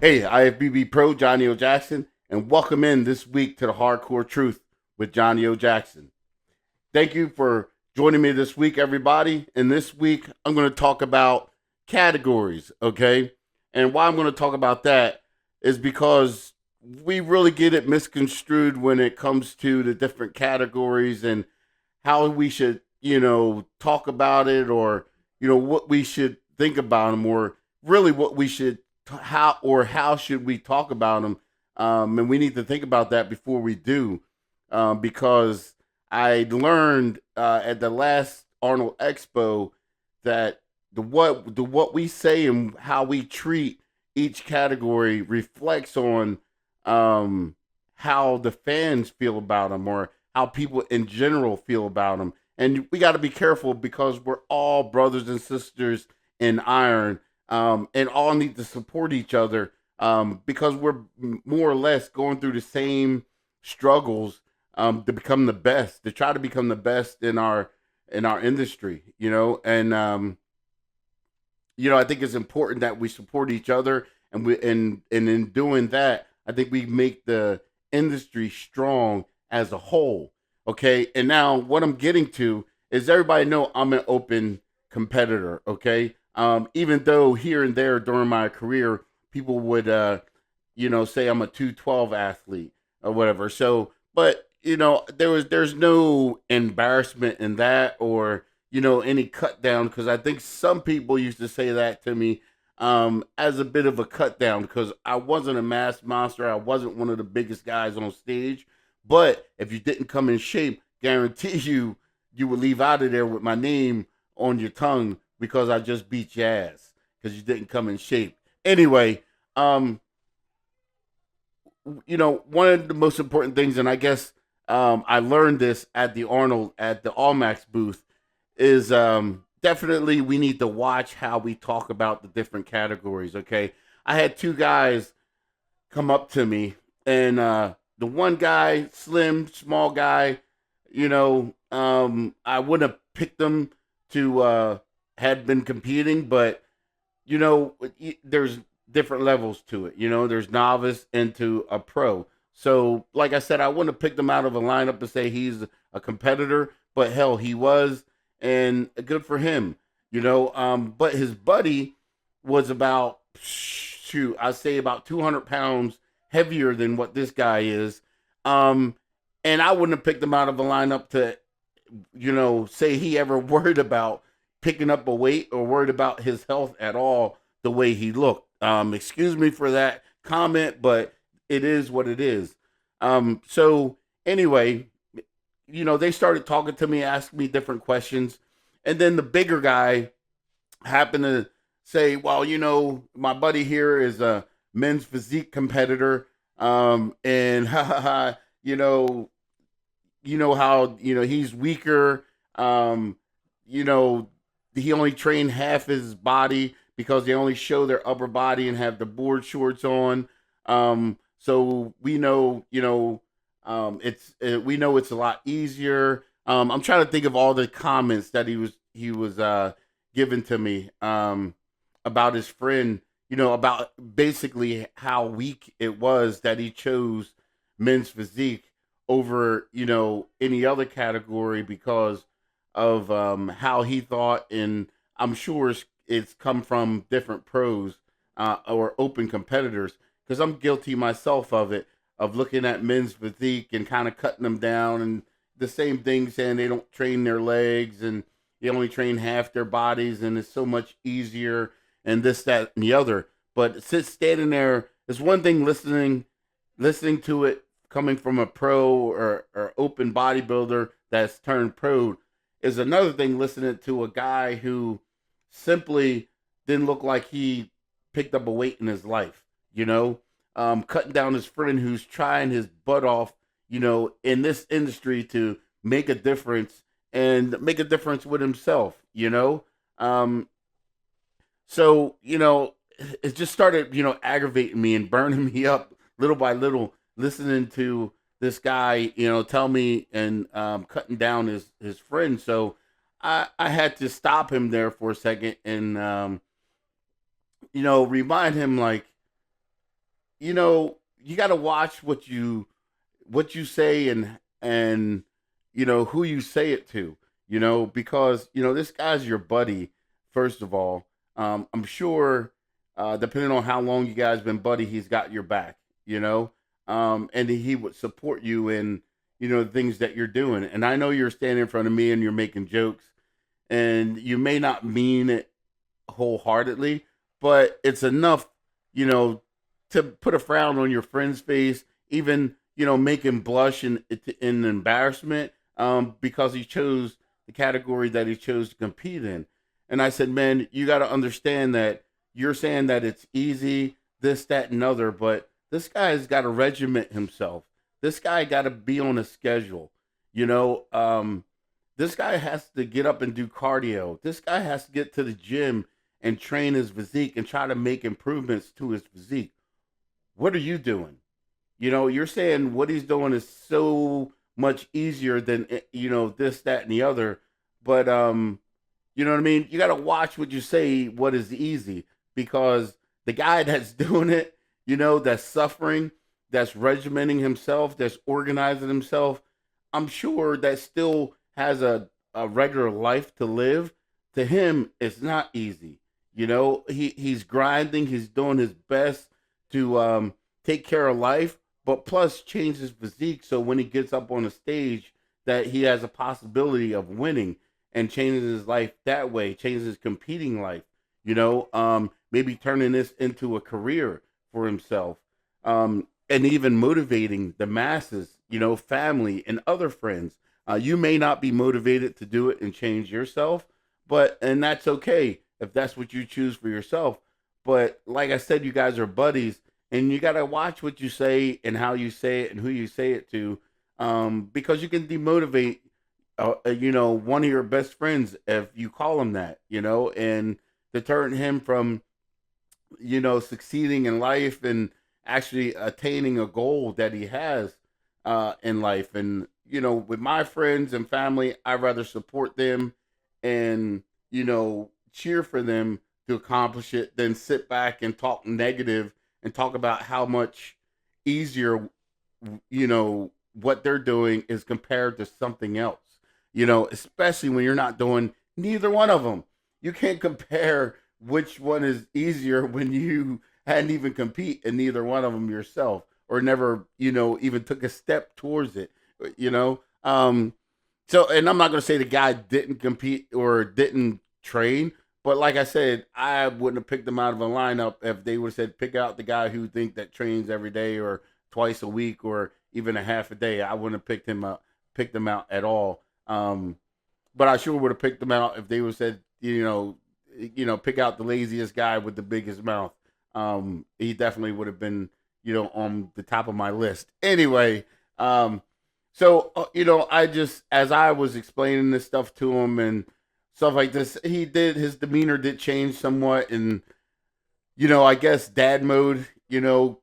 Hey, IFBB Pro Johnnie O Jackson, and welcome in this week to the Hardcore Truth with Johnnie O Jackson. Thank you for joining me this week, everybody. And this week, I'm going to talk about categories, okay? And why I'm going to talk about that is because we really get it misconstrued when it comes to the different categories and how we should, talk about it, or, what we should think about them, or really what we should, how should we talk about them. And we need to think about that before we do, because I learned at the last Arnold Expo that the what we say and how we treat each category reflects on how the fans feel about them, or how people in general feel about them. And we got to be careful because we're all brothers and sisters in iron, and all need to support each other, because we're more or less going through the same struggles, to become the best, to try to become the best in our industry, and I think it's important that we support each other, and and in doing that, I think we make the industry strong as a whole. Okay, and now what I'm getting to is everybody know I'm an open competitor. Okay, even though here and there during my career, people would say I'm a 212 athlete or whatever. So, but there's no embarrassment in that, or any cut down, because I think some people used to say that to me, as a bit of a cut down, because I wasn't a mass monster. I wasn't one of the biggest guys on stage. But if you didn't come in shape, guarantee you would leave out of there with my name on your tongue, because I just beat your ass because you didn't come in shape. Anyway, um, one of the most important things, and I guess I learned this at the Arnold, at the All Max booth, is definitely we need to watch how we talk about the different categories. Okay, I had two guys come up to me, and the one guy, slim, small guy, I wouldn't have picked him to had been competing, but there's different levels to it. There's novice into a pro. So, like I said, I wouldn't have picked him out of a lineup to say he's a competitor, but hell, he was, and good for him. But his buddy was about, shoot, I say about 200 pounds heavier than what this guy is. Um, and I wouldn't have picked him out of a lineup to, say he ever worried about picking up a weight or worried about his health at all the way he looked. Excuse me for that comment, but it is what it is. So anyway, they started talking to me, asking me different questions. And then the bigger guy happened to say, well, my buddy here is a men's physique competitor. And you know, how, he's weaker. You know, he only trained half his body because they only show their upper body and have the board shorts on. So we know, we know it's a lot easier. I'm trying to think of all the comments that he was given to me, about his friend, about basically how weak it was that he chose men's physique over, any other category because of how he thought. And I'm sure it's come from different pros, or open competitors, because I'm guilty myself of it, of looking at men's physique and kind of cutting them down, and the same thing, saying they don't train their legs and they only train half their bodies, and it's so much easier, and this, that, and the other. But sit standing there, it's one thing listening to it coming from a pro, or open bodybuilder that's turned pro, is another thing listening to a guy who simply didn't look like he picked up a weight in his life, cutting down his friend who's trying his butt off, in this industry to make a difference, and make a difference with himself, Um, so, it just started, aggravating me and burning me up little by little, listening to this guy, tell me, and cutting down his friend. So I had to stop him there for a second, and remind him, like, you got to watch what you say, and who you say it to, because this guy's your buddy. First of all, I'm sure, depending on how long you guys been buddy, he's got your back, and he would support you in the things that you're doing. And I know you're standing in front of me and you're making jokes, and you may not mean it wholeheartedly, but it's enough, you know, to put a frown on your friend's face, even make him blush in embarrassment, because he chose the category that he chose to compete in. And I said, man, you got to understand that you're saying that it's easy, this, that, and other, but this guy's got to regiment himself. This guy got to be on a schedule. You know, this guy has to get up and do cardio. This guy has to get to the gym and train his physique and try to make improvements to his physique. What are you doing? You're saying what he's doing is so much easier than this, that, and the other. But you know what I mean? You got to watch what you say. What is easy? Because the guy that's doing it, that's suffering, that's regimenting himself, that's organizing himself, I'm sure that still has a regular life to live. To him, it's not easy. He's grinding, he's doing his best to take care of life, but plus change his physique so when he gets up on a stage that he has a possibility of winning and changing his life that way, changes his competing life, maybe turning this into a career for himself, and even motivating the masses, family and other friends. You may not be motivated to do it and change yourself, and that's okay if that's what you choose for yourself. But like I said, you guys are buddies, and you got to watch what you say and how you say it and who you say it to, because you can demotivate, one of your best friends if you call him that, and deter him from, succeeding in life and actually attaining a goal that he has in life. And with my friends and family, I rather support them and cheer for them to accomplish it than sit back and talk negative and talk about how much easier what they're doing is compared to something else. Especially when you're not doing neither one of them. You can't compare which one is easier when you hadn't even compete in neither one of them yourself, or never even took a step towards it. you know so, and I'm not going to say the guy didn't compete or didn't train, but like I said, I wouldn't have picked him out of a lineup if they would have said pick out the guy who think that trains every day or twice a week or even a half a day. I wouldn't have picked him out at all. But I sure would have picked him out if they would have said, pick out the laziest guy with the biggest mouth. He definitely would have been, on the top of my list. Anyway, so I just, as I was explaining this stuff to him and stuff like this, his demeanor did change somewhat, and I guess dad mode,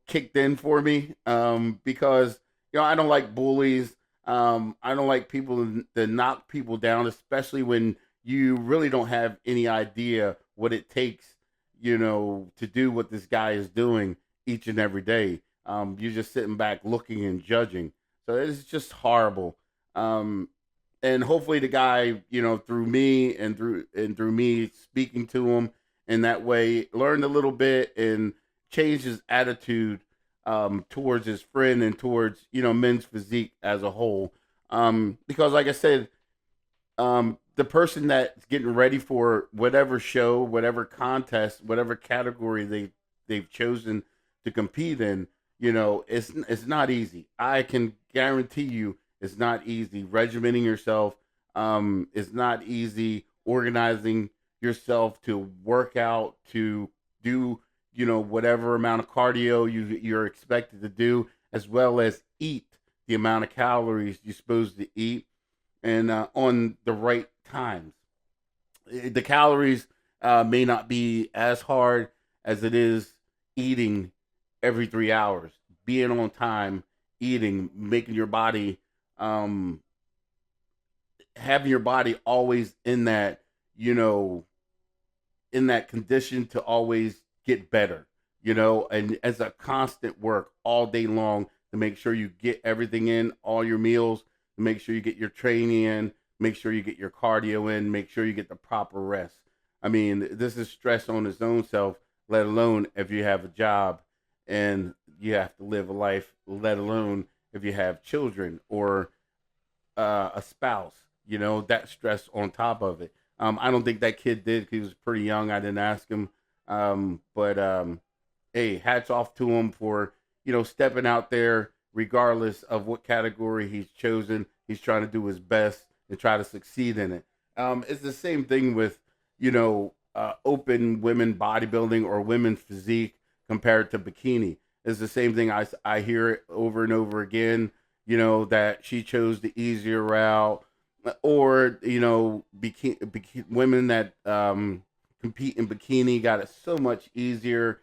kicked in for me, because I don't like bullies. I don't like people that knock people down, especially when you really don't have any idea what it takes, to do what this guy is doing each and every day. You're just sitting back looking and judging. So it's just horrible. And hopefully the guy, through me and through me speaking to him in that way, learned a little bit and changed his attitude towards his friend and towards men's physique as a whole. Because like I said, the person that's getting ready for whatever show, whatever contest, whatever category they've chosen to compete in, it's not easy. I can guarantee you it's not easy. Regimenting yourself is not easy. Organizing yourself to work out, to do whatever amount of cardio you're expected to do, as well as eat the amount of calories you're supposed to eat, and on the right times. The calories may not be as hard as it is eating every 3 hours, being on time, eating, making your body, having your body always in that, in that condition to always get better. and as a constant work all day long to make sure you get everything in, all your meals, to make sure you get your training in, make sure you get your cardio in, make sure you get the proper rest. I mean, this is stress on its own self, let alone if you have a job and you have to live a life, let alone if you have children or a spouse, that stress on top of it. I don't think that kid did 'cause he was pretty young. I didn't ask him. But hey, hats off to him for, stepping out there regardless of what category he's chosen. He's trying to do his best and try to succeed in it. It's the same thing with, open women bodybuilding or women's physique compared to bikini. It's the same thing. I hear it over and over again, that she chose the easier route, or, women that compete in bikini got it so much easier,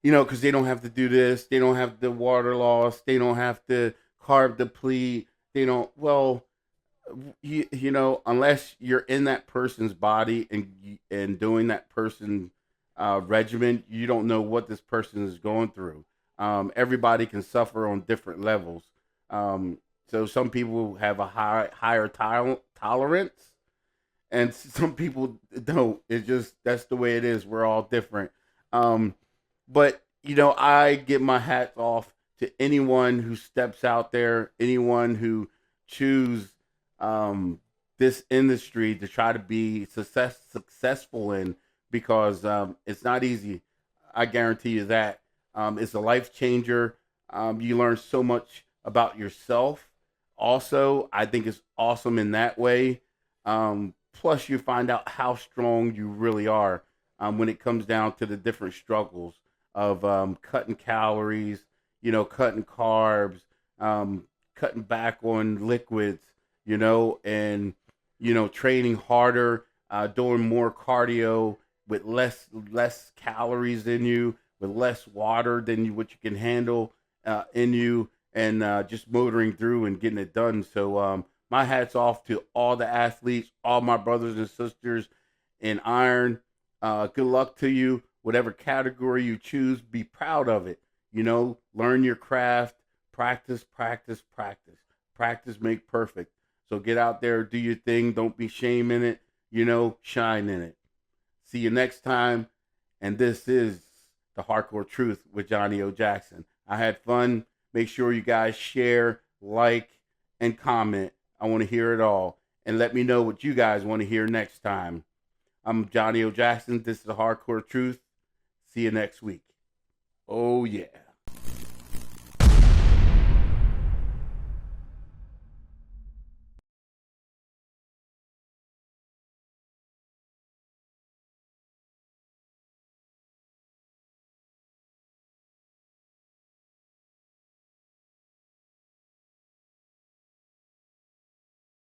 because they don't have to do this, they don't have the water loss, they don't have to carb deplete, they don't. Well, unless you're in that person's body and doing that person regimen, you don't know what this person is going through. Everybody can suffer on different levels. So some people have a higher tolerance, and some people don't. It's just that's the way it is. We're all different. But I give my hat off to anyone who steps out there, anyone who choose this industry to try to be successful in, because it's not easy. I guarantee you that. It's a life changer. You learn so much about yourself. Also, I think it's awesome in that way. Plus, you find out how strong you really are when it comes down to the different struggles of cutting calories, cutting carbs, cutting back on liquids, and training harder, doing more cardio with less calories in you, with less water than what you can handle in you, and just motoring through and getting it done. So my hat's off to all the athletes, all my brothers and sisters in iron. Good luck to you. Whatever category you choose, be proud of it. Learn your craft, practice, practice, practice. Practice make perfect. So get out there, do your thing. Don't be shame in it. Shine in it. See you next time. And this is the Hardcore Truth with Johnnie O. Jackson. I had fun. Make sure you guys share, like, and comment. I want to hear it all. And let me know what you guys want to hear next time. I'm Johnnie O. Jackson. This is the Hardcore Truth. See you next week. Oh, yeah.